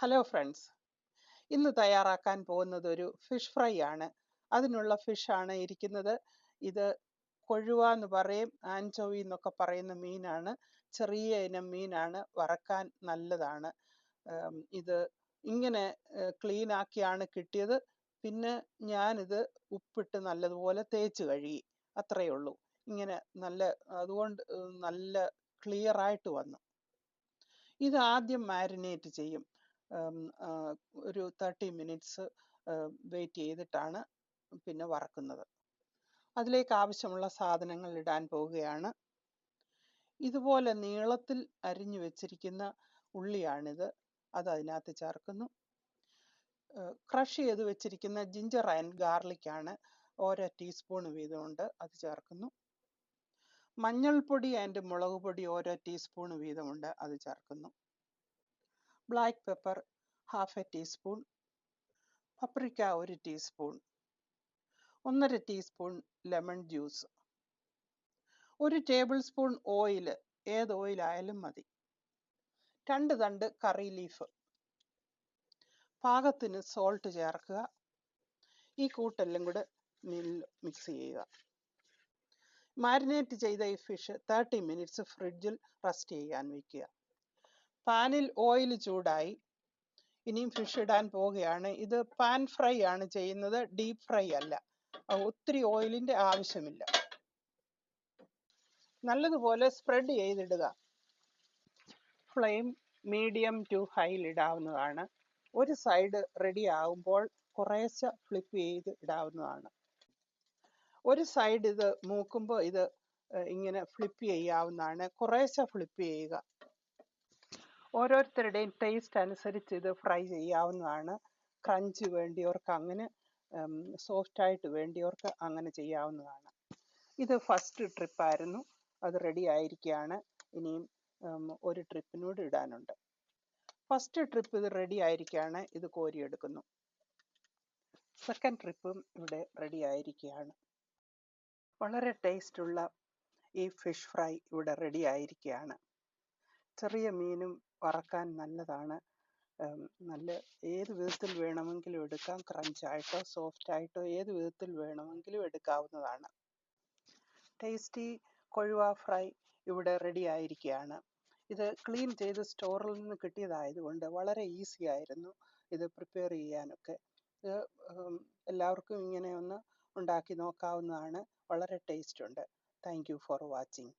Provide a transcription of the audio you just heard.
Hello friends, ഇന്ന് തയ്യാറാക്കാൻ പോകുന്നത് ഒരു ഫിഷ് ഫ്രൈ ആണ്. അതിനുള്ള ഫിഷാണ് ഇരിക്കുന്നത്. ഇത് കൊഴുവ എന്ന് പറയും, ആൻചോവി എന്നൊക്കെ പറയുന്ന മീനാണ്. ചെറിയ ഇനം മീനാണ്, വറക്കാൻ നല്ലതാണ്. ഇത് ഇങ്ങനെ ക്ലീൻ ആക്കിയാണ് കിട്ടിയത്. പിന്നെ ഞാനിത് ഉപ്പിട്ട് നല്ലതുപോലെ തേച്ച് കഴുകി, അത്രയേ ഉള്ളൂ. ഇങ്ങനെ നല്ല അതുകൊണ്ട് നല്ല ക്ലിയർ ആയിട്ട് വന്നു. ഇത് ആദ്യം മാരിനേറ്റ് ചെയ്യും. ഉം, ആ, ഒരു 30 മിനിറ്റ്സ് വെയിറ്റ് ചെയ്തിട്ടാണ് പിന്നെ വറക്കുന്നത്. അതിലേക്ക് ആവശ്യമുള്ള സാധനങ്ങൾ ഇടാൻ പോവുകയാണ്. ഇതുപോലെ നീളത്തിൽ അരിഞ്ഞു വെച്ചിരിക്കുന്ന ഉള്ളിയാണിത്. അത് അതിനകത്ത് ചേർക്കുന്നു. ക്രഷ് ചെയ്ത് വെച്ചിരിക്കുന്ന ജിഞ്ചർ ആൻഡ് ഗാർലിക് ആണ്, ഓരോ ടീസ്പൂൺ വീതമുണ്ട്, അത് ചേർക്കുന്നു. മഞ്ഞൾപ്പൊടി ആൻഡ് മുളക് പൊടി ഓരോ ടീസ്പൂൺ വീതമുണ്ട്, അത് ചേർക്കുന്നു. Black pepper half A teaspoon, paprika 1 teaspoon, 1.5 teaspoon lemon juice, 1 table spoon oil, ഏത് ഓയിലായാലും മതി, 2 തണ്ട് കറി ലീഫ്, പാകത്തിന് സോൾട്ട് ചേർക്കുക. ഈ കൂട്ടെല്ലാം കൂടെ മിക്സ് ചെയ്യുക. മാരിനേറ്റ് ചെയ്ത ഈ ഫിഷ് 30 മിനിറ്റ്സ് ഫ്രിഡ്ജിൽ റെസ്റ്റ് ചെയ്യാൻ വയ്ക്കുക. പാനിൽ ഓയിൽ ചൂടായി. ഇനിയും ഫിഷ് ഇടാൻ പോവുകയാണ്. ഇത് പാൻ ഫ്രൈ ആണ് ചെയ്യുന്നത്, ഡീപ്പ് ഫ്രൈ അല്ല. ഒത്തിരി ഓയിലിന്റെ ആവശ്യമില്ല. നല്ലതുപോലെ സ്പ്രെഡ് ചെയ്തിടുക. ഫ്ലെയിം മീഡിയം ടു ഹൈയിൽ ഇടാവുന്നതാണ്. ഒരു സൈഡ് റെഡി ആകുമ്പോൾ കുറേശ്ശെ ഫ്ലിപ്പ് ചെയ്ത് ഇടാവുന്നതാണ്. ഒരു സൈഡ് ഇത് മൂക്കുമ്പോൾ ഇത് ഇങ്ങനെ ഫ്ലിപ്പ് ചെയ്യാവുന്നതാണ്. കുറേശ്ശെ ഫ്ലിപ്പ് ചെയ്യുക. ഓരോരുത്തരുടെയും ടേസ്റ്റ് അനുസരിച്ച് ഇത് ഫ്രൈ ചെയ്യാവുന്നതാണ്. ക്രഞ്ച് വേണ്ടിയവർക്ക് അങ്ങനെ, സോഫ്റ്റായിട്ട് വേണ്ടിയവർക്ക് അങ്ങനെ ചെയ്യാവുന്നതാണ്. ഇത് ഫസ്റ്റ് ട്രിപ്പായിരുന്നു, അത് റെഡി ആയിരിക്കുകയാണ്. ഇനിയും ഒരു ട്രിപ്പിനൂടെ ഇടാനുണ്ട്. ഫസ്റ്റ് ട്രിപ്പ് ഇത് റെഡി ആയിരിക്കുകയാണ്, ഇത് കോരിയെടുക്കുന്നു. സെക്കൻഡ് ട്രിപ്പും ഇവിടെ റെഡി ആയിരിക്കുകയാണ്. വളരെ ടേസ്റ്റുള്ള ഈ ഫിഷ് ഫ്രൈ ഇവിടെ റെഡി ആയിരിക്കുകയാണ്. ചെറിയ മീനും വറക്കാൻ നല്ലതാണ്. നല്ല ഏത് വിധത്തിൽ വേണമെങ്കിലും എടുക്കാം. ക്രഞ്ചായിട്ടോ സോഫ്റ്റായിട്ടോ ഏത് വിധത്തിൽ വേണമെങ്കിലും എടുക്കാവുന്നതാണ്. ടേസ്റ്റി കൊഴുവ ഫ്രൈ ഇവിടെ റെഡി ആയിരിക്കുകയാണ്. ഇത് ക്ലീൻ ചെയ്ത് സ്റ്റോറിൽ നിന്ന് കിട്ടിയതായതുകൊണ്ട് വളരെ ഈസി ആയിരുന്നു ഇത് പ്രിപ്പയർ ചെയ്യാനൊക്കെ. ഇത് എല്ലാവർക്കും ഇങ്ങനെ ഒന്ന് ഉണ്ടാക്കി നോക്കാവുന്നതാണ്. വളരെ ടേസ്റ്റ് ഉണ്ട്. Thank you for watching.